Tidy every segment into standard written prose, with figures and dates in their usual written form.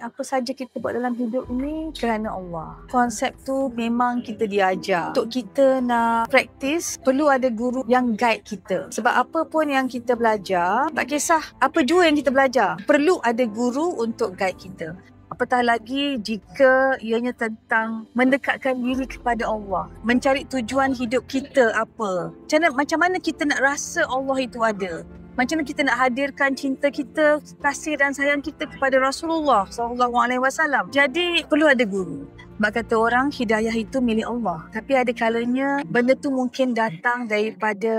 apa saja kita buat dalam hidup ni kerana Allah. Konsep tu memang kita diajar. Untuk kita nak praktis, perlu ada guru yang guide kita. Sebab apa pun yang kita belajar, tak kisah apa jua yang kita belajar, perlu ada guru untuk guide kita. Apatah lagi jika ianya tentang mendekatkan diri kepada Allah, mencari tujuan hidup kita apa. Macam mana kita nak rasa Allah itu ada? Macam mana kita nak hadirkan cinta kita, kasih dan sayang kita kepada Rasulullah SAW. Jadi perlu ada guru. Sebab kata orang, hidayah itu milik Allah. Tapi ada kalanya benda tu mungkin datang daripada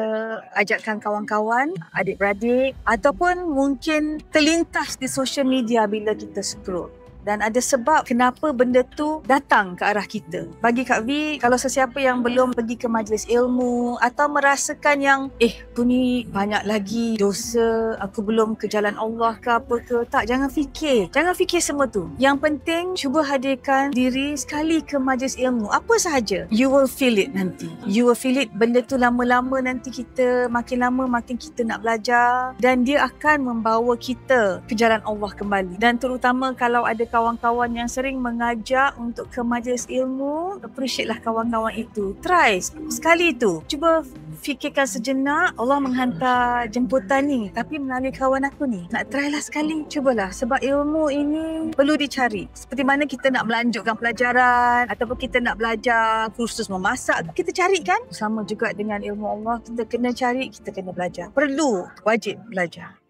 ajakan kawan-kawan, adik-beradik, ataupun mungkin terlintas di social media bila kita scroll. Dan ada sebab kenapa benda tu datang ke arah kita. Bagi Kak V, kalau sesiapa yang belum pergi ke majlis ilmu atau merasakan yang aku ni banyak lagi dosa, aku belum ke jalan Allah ke apa ke, tak, jangan fikir. Jangan fikir semua tu. Yang penting cuba hadirkan diri sekali ke majlis ilmu. Apa sahaja. You will feel it nanti. You will feel it. Benda tu lama-lama nanti kita makin lama makin kita nak belajar dan dia akan membawa kita ke jalan Allah kembali. Dan terutama kalau ada kawan-kawan yang sering mengajak untuk ke majlis ilmu, appreciate lah kawan-kawan itu. Try sekali tu. Cuba fikirkan sejenak, Allah menghantar jemputan ni tapi melalui kawan aku ni. Nak try lah sekali, cubalah. Sebab ilmu ini perlu dicari. Seperti mana kita nak melanjutkan pelajaran ataupun kita nak belajar kursus memasak, kita cari kan? Sama juga dengan ilmu Allah, kita kena cari, kita kena belajar. Perlu, wajib belajar.